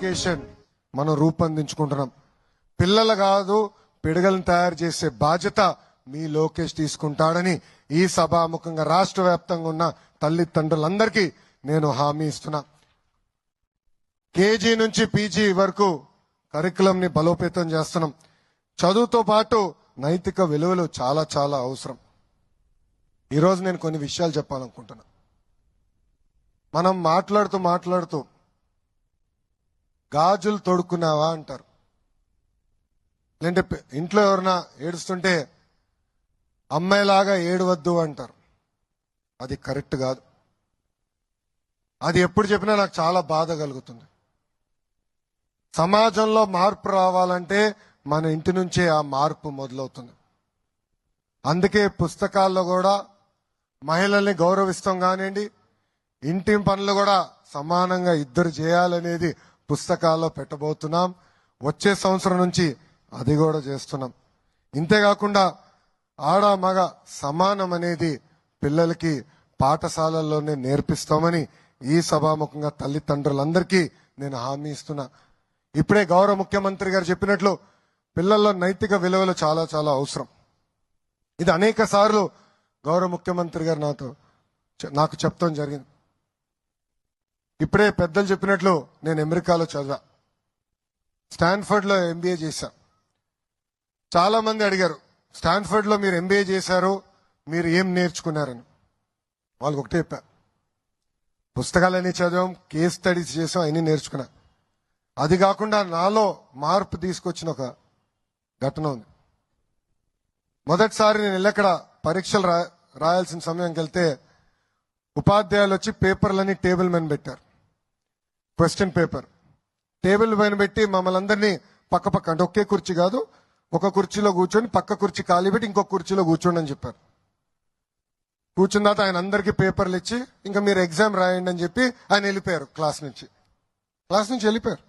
Education మనం రూపొందించుకుంటున్నాం. పిల్లలు కాదు పిడగలను తయారు చేసే బాధ్యత మీ లోకేష్ తీసుకుంటాడని ఈ సభాముఖంగా రాష్ట్ర వ్యాప్తంగా ఉన్న తల్లిదండ్రులందరికీ నేను హామీ ఇస్తున్నా. కేజీ నుంచి పీజీ వరకు కరికులం ని బలోపేతం చేస్తున్నాం. చదువుతో పాటు నైతిక విలువలు చాలా చాలా అవసరం. ఈరోజు నేను కొన్ని విషయాలు చెప్పాలనుకుంటున్నా. మనం మాట్లాడుతూ గాజులు తొడుక్కున్నావా అంటారు. లేదంటే ఇంట్లో ఎవరైనా ఏడుస్తుంటే అమ్మాయిలాగా ఏడవద్దు అంటారు. అది కరెక్ట్ కాదు. అది ఎప్పుడు చెప్పినా నాకు చాలా బాధ కలుగుతుంది. సమాజంలో మార్పు రావాలంటే మన ఇంటి నుంచే ఆ మార్పు మొదలవుతుంది. అందుకే పుస్తకాల్లో కూడా మహిళల్ని గౌరవిస్తాం కానివ్వండి, ఇంటి పనులు కూడా సమానంగా ఇద్దరు చేయాలనేది పుస్తకాల్లో పెట్టబోతున్నాం. వచ్చే సంవత్సరం నుంచి అది కూడా చేస్తున్నాం. ఇంతేకాకుండా ఆడ మగ సమానం అనేది పిల్లలకి పాఠశాలల్లోనే నేర్పిస్తామని ఈ సభాముఖంగా తల్లిదండ్రులందరికీ నేను హామీ ఇస్తున్నా. ఇప్పుడే గౌరవ ముఖ్యమంత్రి గారు చెప్పినట్లు పిల్లల్లో నైతిక విలువలు చాలా చాలా అవసరం. ఇది అనేక సార్లు గౌరవ ముఖ్యమంత్రి గారు నాకు చెప్తాం జరిగింది. ఇప్పుడే పెద్దలు చెప్పినట్లు నేను అమెరికాలో చదివా, స్టాన్ఫర్డ్ లో ఎంబీఏ చేశా. చాలా మంది అడిగారు, స్టాన్ఫర్డ్ లో మీరు ఎంబీఏ చేశారు, మీరు ఏం నేర్చుకున్నారని. వాళ్ళకి ఒకటే చెప్పా, పుస్తకాలన్నీ చదివాం, కేస్ స్టడీస్ చేసాం, అన్ని నేర్చుకున్నా. అది కాకుండా నాలో మార్పు తీసుకొచ్చిన ఒక ఘటన ఉంది. మొదటిసారి నేను ఎల్లక్కడ పరీక్షలు రాయాల్సిన సమయంకి వెళ్తే ఉపాధ్యాయులు వచ్చి పేపర్లన్నీ టేబుల్ మీద పెట్టారు. క్వశ్చన్ పేపర్ టేబుల్ పైన పెట్టి మమ్మల్ని అందరినీ పక్క అంటే ఒకే కుర్చీ కాదు, ఒక కుర్చీలో కూర్చొని పక్క కుర్చీ ఖాళీ పెట్టి ఇంకొక కుర్చీలో కూర్చోండి అని చెప్పారు. కూర్చున్న తర్వాత ఆయన అందరికీ పేపర్లు ఇచ్చి ఇంకా మీరు ఎగ్జామ్ రాయండి అని చెప్పి ఆయన వెళ్ళిపోయారు. క్లాస్ నుంచి వెళ్ళిపోయారు.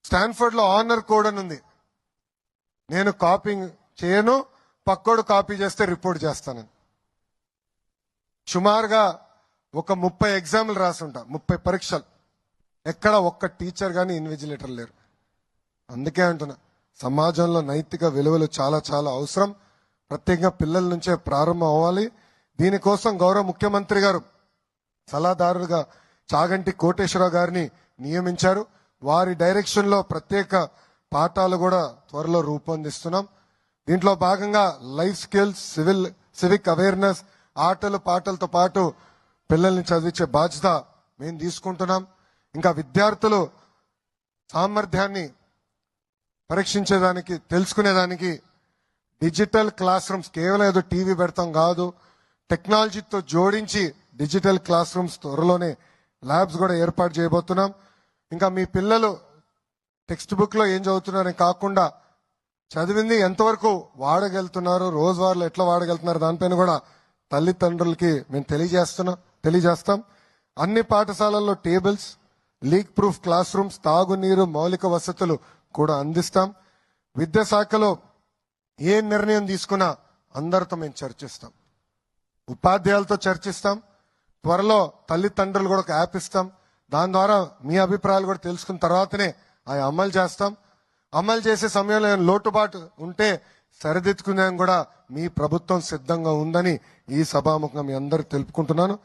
స్టాన్ఫర్డ్ లో ఆనర్ కోడ్ అని ఉంది. నేను కాపీంగ్ చేయను, పక్కోడు కాపీ చేస్తే రిపోర్ట్ చేస్తానని. సుమారుగా ఒక 30 ఎగ్జామ్లు రాసుంటా, 30 పరీక్షలు. ఎక్కడ ఒక్క టీచర్ గాని ఇన్విజిలేటర్ లేరు. అందుకే అంటున్నా, సమాజంలో నైతిక విలువలు చాలా చాలా అవసరం. ప్రత్యేకంగా పిల్లల నుంచే ప్రారంభం అవ్వాలి. దీనికోసం గౌరవ ముఖ్యమంత్రి గారు సలహాదారుగా చాగంటి కోటేశ్వరరావు గారిని నియమించారు. వారి డైరెక్షన్ లో ప్రత్యేక పాఠాలు కూడా త్వరలో రూపొందిస్తున్నాం. దీంట్లో భాగంగా లైఫ్ స్కిల్స్, సివిక్ అవేర్నెస్, ఆటలు పాటలతో పాటు పిల్లల్ని చదివించే బాధ్యత మేము తీసుకుంటున్నాం. ఇంకా విద్యార్థులు సామర్థ్యాన్ని పరీక్షించేదానికి, తెలుసుకునేదానికి డిజిటల్ క్లాస్ రూమ్స్, కేవలం ఏదో టీవీ పెడతాం కాదు, టెక్నాలజీతో జోడించి డిజిటల్ క్లాస్ రూమ్స్ త్వరలోనే ల్యాబ్స్ కూడా ఏర్పాటు చేయబోతున్నాం. ఇంకా మీ పిల్లలు టెక్స్ట్ బుక్ లో ఏం చదువుతున్నారని కాకుండా చదివింది ఎంతవరకు వాడగలుగుతున్నారు, రోజువారీలో ఎట్లా వాడగలుగుతున్నారు, దానిపైన కూడా తల్లిదండ్రులకి మేము తెలియజేస్తాం. అన్ని పాఠశాలల్లో tables, leak proof class rooms, తాగునీరు, మౌలిక వసతులు కూడా అందిస్తాం. విద్యాశాఖలో ఏ నిర్ణయం తీసుకున్నా అందరితో మేము చర్చిస్తాం, ఉపాధ్యాయులతో చర్చిస్తాం. త్వరలో తల్లిదండ్రులు కూడా ఒక యాప్ ఇస్తాం. దాని ద్వారా మీ అభిప్రాయాలు కూడా తెలుసుకున్న తర్వాతనే అవి అమలు చేస్తాం. అమలు చేసే సమయంలో లోటుబాటు ఉంటే సరిదిద్దుకునే కూడా మీ ప్రభుత్వం సిద్ధంగా ఉందని ఈ సభాముఖంగా మీ అందరికి తెలుపుకుంటున్నాను.